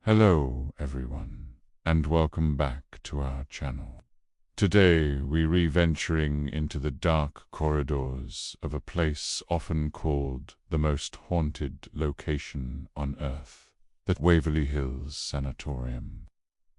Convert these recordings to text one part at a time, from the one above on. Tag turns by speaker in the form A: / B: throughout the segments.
A: Hello everyone, and welcome back to our channel. Today we're re-venturing into the dark corridors of a place often called the most haunted location on Earth, the Waverley Hills Sanatorium.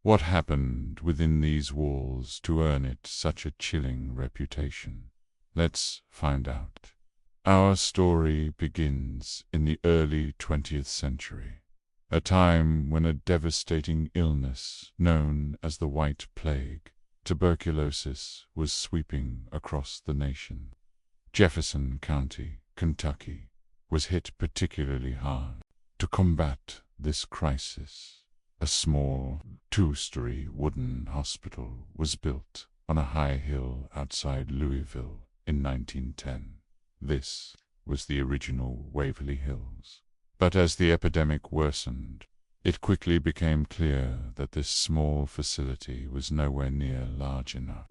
A: What happened within these walls to earn it such a chilling reputation? Let's find out. Our story begins in the early 20th century. A time when a devastating illness known as the White Plague, tuberculosis, was sweeping across the nation. Jefferson County, Kentucky, was hit particularly hard. To combat this crisis, a small, two-story wooden hospital was built on a high hill outside Louisville in 1910. This was the original Waverley Hills. But as the epidemic worsened, it quickly became clear that this small facility was nowhere near large enough.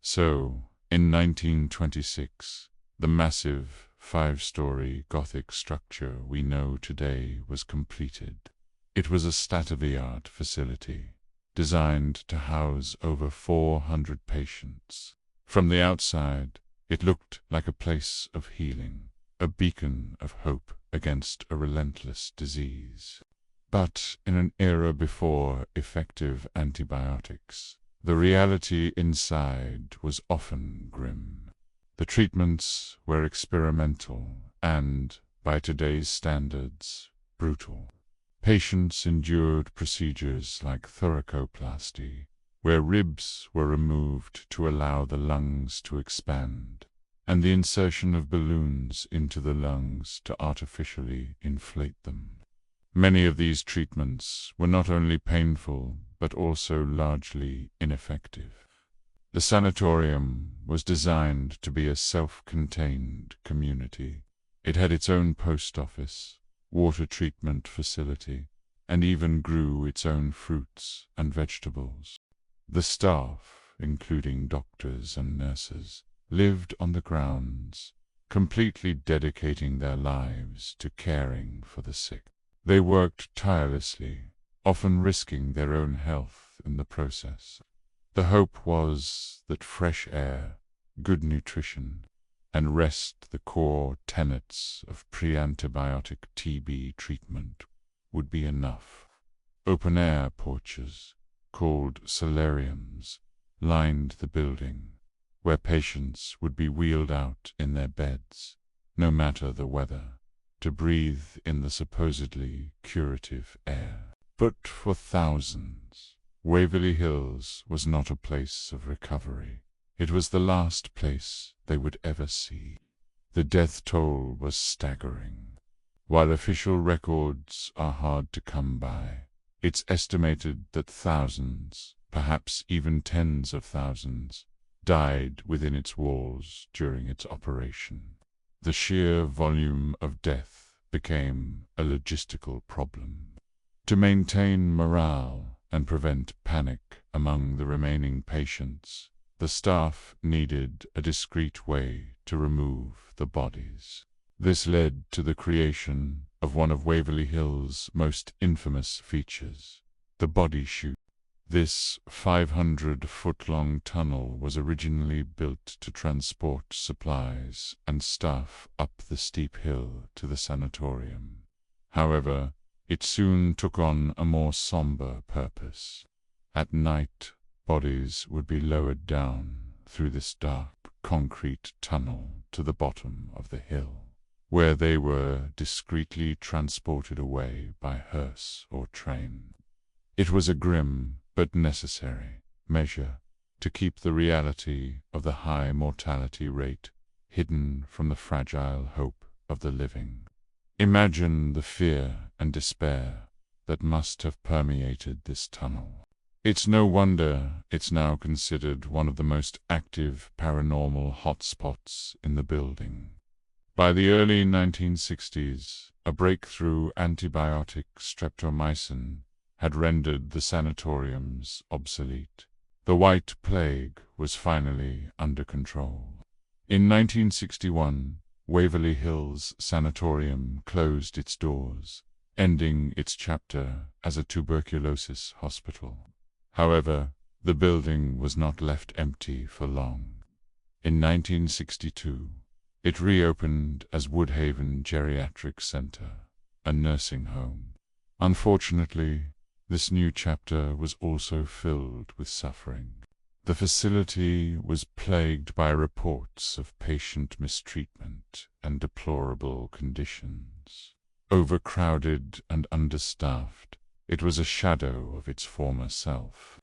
A: So, in 1926, the massive, five-story Gothic structure we know today was completed. It was a state-of-the-art facility, designed to house over 400 patients. From the outside, it looked like a place of healing, a beacon of hope against a relentless disease. But in an era before effective antibiotics, the reality inside was often grim. The treatments were experimental and, by today's standards, brutal. Patients endured procedures like thoracoplasty, where ribs were removed to allow the lungs to expand, and the insertion of balloons into the lungs to artificially inflate them. Many of these treatments were not only painful but also largely ineffective. The sanatorium was designed to be a self-contained community. It had its own post office, water treatment facility, and even grew its own fruits and vegetables. The staff, including doctors and nurses, lived on the grounds, completely dedicating their lives to caring for the sick. They worked tirelessly, often risking their own health in the process. The hope was that fresh air, good nutrition, and rest, the core tenets of pre-antibiotic TB treatment, would be enough. Open-air porches, called solariums, lined the building, where patients would be wheeled out in their beds, no matter the weather, to breathe in the supposedly curative air. But for thousands, Waverley Hills was not a place of recovery. It was the last place they would ever see. The death toll was staggering. While official records are hard to come by, it's estimated that thousands, perhaps even tens of thousands, died within its walls during its operation. The sheer volume of death became a logistical problem. To maintain morale and prevent panic among the remaining patients, the staff needed a discreet way to remove the bodies. This led to the creation of one of Waverley Hills' most infamous features, the body chute. This 500-foot-long tunnel was originally built to transport supplies and staff up the steep hill to the sanatorium. However, it soon took on a more somber purpose. At night, bodies would be lowered down through this dark concrete tunnel to the bottom of the hill, where they were discreetly transported away by hearse or train. It was a grim but necessary measure to keep the reality of the high mortality rate hidden from the fragile hope of the living. Imagine the fear and despair that must have permeated this tunnel. It's no wonder it's now considered one of the most active paranormal hotspots in the building. By the early 1960s, a breakthrough antibiotic, streptomycin, had rendered the sanatoriums obsolete. The White Plague was finally under control. In 1961, Waverley Hills Sanatorium closed its doors, ending its chapter as a tuberculosis hospital. However, the building was not left empty for long. In 1962, it reopened as Woodhaven Geriatric Center, a nursing home. Unfortunately, this new chapter was also filled with suffering. The facility was plagued by reports of patient mistreatment and deplorable conditions. Overcrowded and understaffed, it was a shadow of its former self.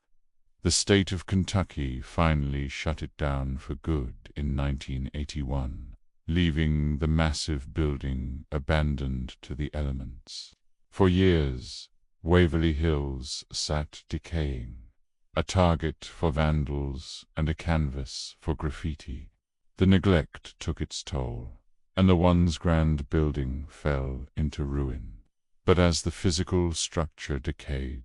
A: The state of Kentucky finally shut it down for good in 1981, leaving the massive building abandoned to the elements. For years, Waverley Hills sat decaying, a target for vandals and a canvas for graffiti. The neglect took its toll, and the once grand building fell into ruin. But as the physical structure decayed,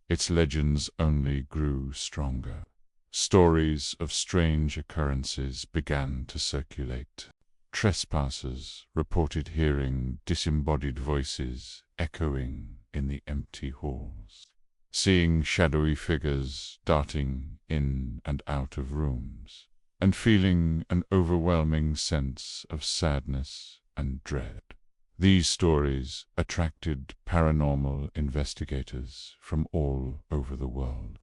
A: its legends only grew stronger. Stories of strange occurrences began to circulate. Trespassers reported hearing disembodied voices echoing in the empty halls, seeing shadowy figures darting in and out of rooms, and feeling an overwhelming sense of sadness and dread. These stories attracted paranormal investigators from all over the world,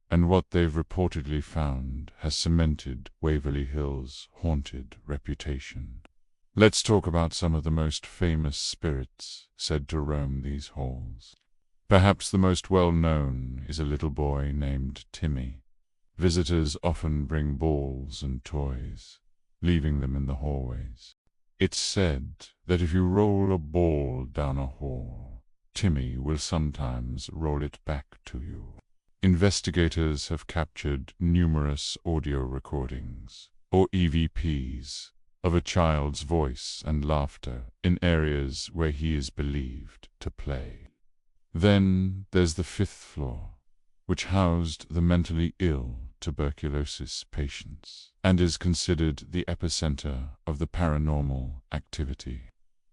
A: and what they've reportedly found has cemented Waverley Hills' haunted reputation. Let's talk about some of the most famous spirits said to roam these halls. Perhaps the most well-known is a little boy named Timmy. Visitors often bring balls and toys, leaving them in the hallways. It's said that if you roll a ball down a hall, Timmy will sometimes roll it back to you. Investigators have captured numerous audio recordings, or EVPs, of a child's voice and laughter in areas where he is believed to play. Then there's the 5th floor, which housed the mentally ill tuberculosis patients, and is considered the epicenter of the paranormal activity.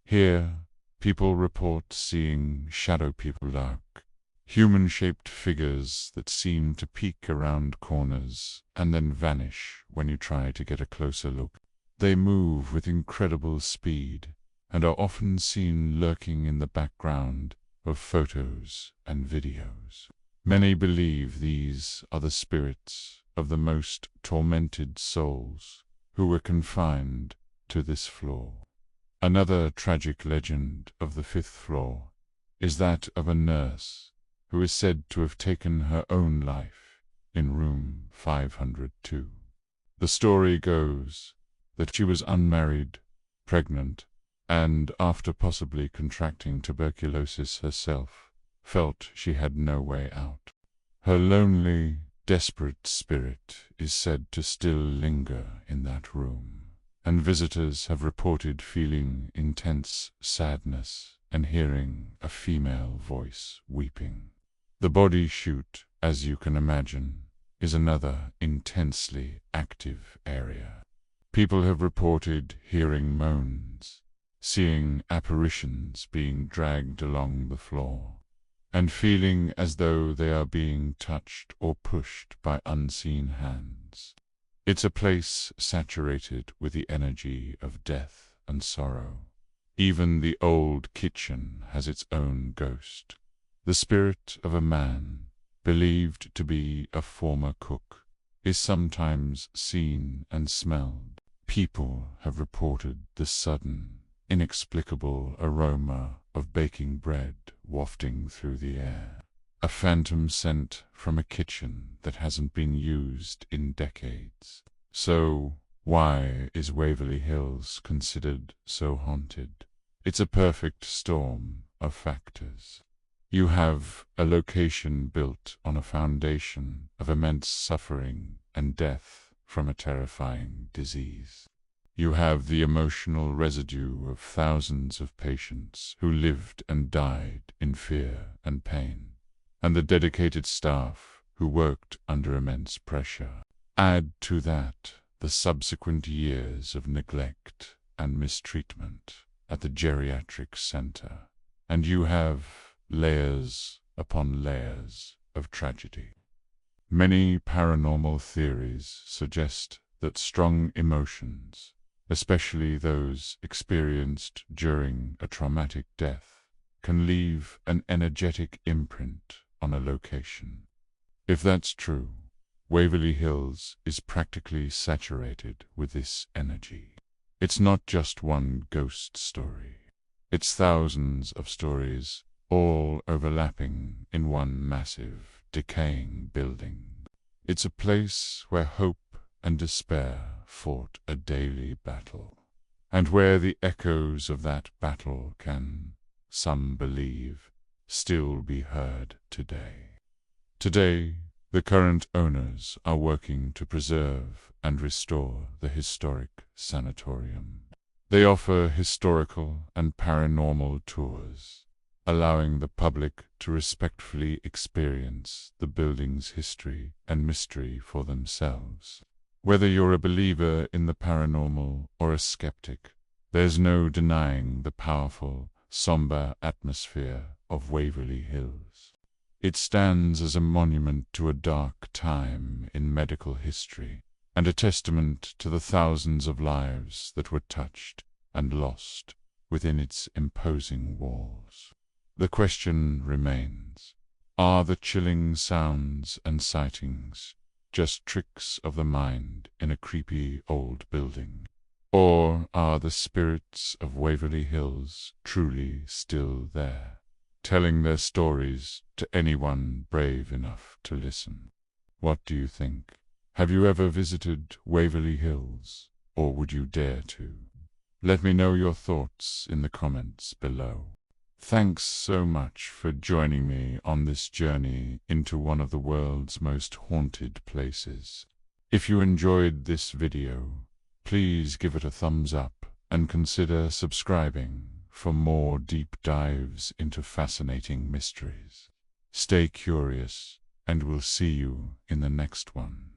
A: Here, people report seeing shadow people, dark, human-shaped figures that seem to peek around corners and then vanish when you try to get a closer look. They move with incredible speed and are often seen lurking in the background of photos and videos. Many believe these are the spirits of the most tormented souls who were confined to this floor. Another tragic legend of the 5th floor is that of a nurse who is said to have taken her own life in room 502. The story goes that she was unmarried, pregnant, and after possibly contracting tuberculosis herself, felt she had no way out. Her lonely, desperate spirit is said to still linger in that room, and visitors have reported feeling intense sadness and hearing a female voice weeping. The body chute, as you can imagine, is another intensely active area. People have reported hearing moans, seeing apparitions being dragged along the floor, and feeling as though they are being touched or pushed by unseen hands. It's a place saturated with the energy of death and sorrow. Even the old kitchen has its own ghost. The spirit of a man, believed to be a former cook, is sometimes seen and smelled. People have reported the sudden, inexplicable aroma of baking bread wafting through the air, a phantom scent from a kitchen that hasn't been used in decades. So, why is Waverley Hills considered so haunted? It's a perfect storm of factors. You have a location built on a foundation of immense suffering and death from a terrifying disease. You have the emotional residue of thousands of patients who lived and died in fear and pain, and the dedicated staff who worked under immense pressure. Add to that the subsequent years of neglect and mistreatment at the geriatric center, and you have layers upon layers of tragedy. Many paranormal theories suggest that strong emotions, especially those experienced during a traumatic death, can leave an energetic imprint on a location. If that's true, Waverley Hills is practically saturated with this energy. It's not just one ghost story. It's thousands of stories, all overlapping in one massive, decaying building. It's a place where hope and despair fought a daily battle, and where the echoes of that battle can, some believe, still be heard today. Today, the current owners are working to preserve and restore the historic sanatorium. They offer historical and paranormal tours, allowing the public to respectfully experience the building's history and mystery for themselves. Whether you're a believer in the paranormal or a skeptic, there's no denying the powerful, somber atmosphere of Waverley Hills. It stands as a monument to a dark time in medical history, and a testament to the thousands of lives that were touched and lost within its imposing walls. The question remains, are the chilling sounds and sightings just tricks of the mind in a creepy old building? Or are the spirits of Waverley Hills truly still there, telling their stories to anyone brave enough to listen? What do you think? Have you ever visited Waverley Hills, or would you dare to? Let me know your thoughts in the comments below. Thanks so much for joining me on this journey into one of the world's most haunted places. If you enjoyed this video, please give it a thumbs up and consider subscribing for more deep dives into fascinating mysteries. Stay curious, and we'll see you in the next one.